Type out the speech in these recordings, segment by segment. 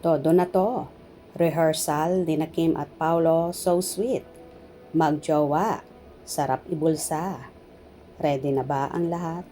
Todo na to. Rehearsal ni na Kim at Paolo, so sweet. Magjowa. Sarap ibulsa. Ready na ba ang lahat?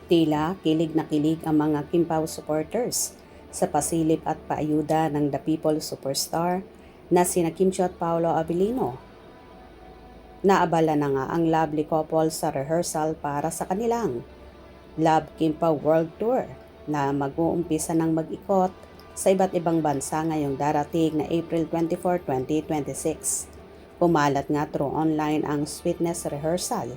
Tila kilig na kilig ang mga Kim Pao supporters sa pasilip at paayuda ng The People Superstar na sina Kim Chiu at Paolo Abilino. Naabala na nga ang lovely couple sa rehearsal para sa kanilang Love Kim Pao World Tour na mag-uumpisa ng mag-ikot sa iba't ibang bansa ngayong darating na April 24, 2026. Kumalat nga through online ang sweetness rehearsal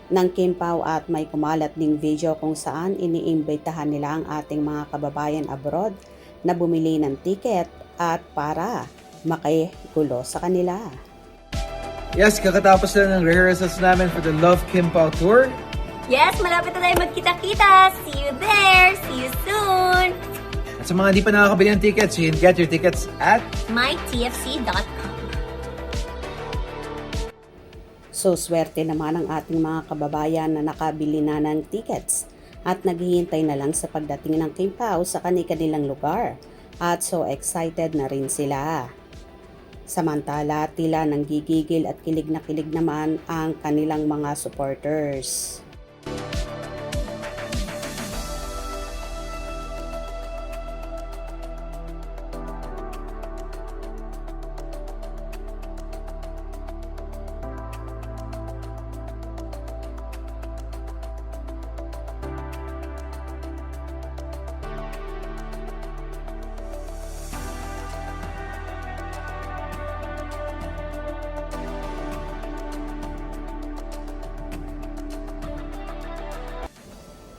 ng Kim Pao at may kumalat ding video kung saan iniimbitahan nila ang ating mga kababayan abroad na bumili ng ticket at para makigulo sa kanila. Yes, kakatapos lang ng rehearsals namin for the Love Kim Pao Tour. Yes, malapit na tayo magkita-kita. See you there! See you soon! At sa mga di pa nakakabili ng tickets, you can get your tickets at mytfc.com. So swerte naman ang ating mga kababayan na nakabili na ng tickets at naghihintay na lang sa pagdating ng Kim Pao sa kanilang lugar at so excited na rin sila. Samantala tila nanggigigil at kilig na kilig naman ang kanilang mga supporters.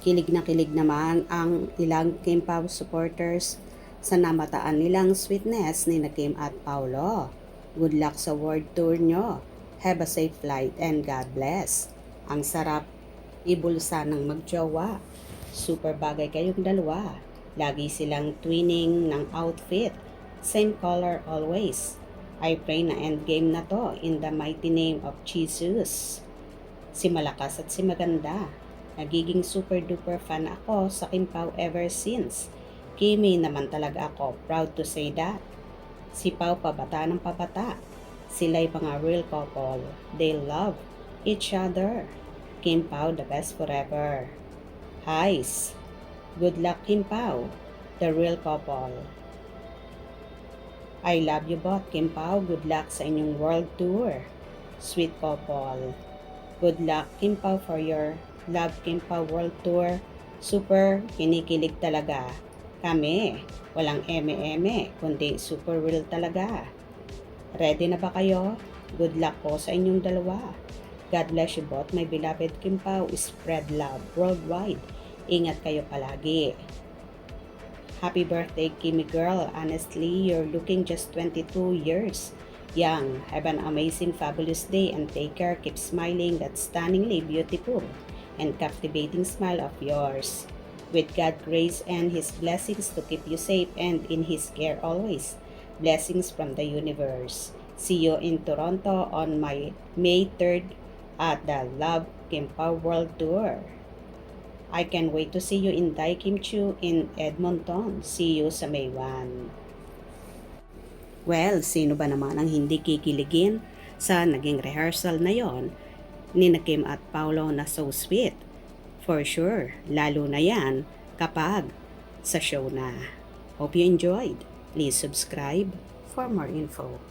Kilig na kilig naman ang ilang Kim Pao supporters sa namataan nilang sweetness ni na Kim at Paolo. Good luck sa world tour nyo. Have a safe flight and God bless. Ang sarap ibulsa ng magjowa. Super bagay kayong dalawa. Lagi silang twinning ng outfit. Same color always. I pray na endgame na to in the mighty name of Jesus. Si Malakas at si Maganda. Nagiging super duper fan ako sa Kim Pao ever since. Kimi naman talaga ako, proud to say that. Si Pao pabata ng pabata. Sila'y mga real couple. They love each other. Kim Pao the best forever. Highs. Good luck Kim Pao, the real couple. I love you both Kim Pao. Good luck sa inyong world tour. Sweet couple. Good luck Kim Pao for your Love Kim Pao World Tour. Super kinikilig talaga. Kami, walang eme-eme, kundi super real talaga. Ready na ba kayo? Good luck po sa inyong dalawa. God bless you both, my beloved Kim Pao. Spread love worldwide. Ingat kayo palagi. Happy birthday, Kimmy girl. Honestly, you're looking just 22 years young. Have an amazing, fabulous day and take care. Keep smiling that stunningly beautiful and captivating smile of yours. With God's grace and His blessings to keep you safe and in His care always. Blessings from the universe. See you in Toronto on May 3rd at the Love Kim Pao World Tour. I can't wait to see you in Dai Kim Chiu in Edmonton. See you sa May 1. Well, sino ba naman ang hindi kikiligin sa naging rehearsal na yon ni na Kim at Paolo na so sweet? For sure, lalo na yan kapag sa show na. Hope you enjoyed. Please subscribe for more info.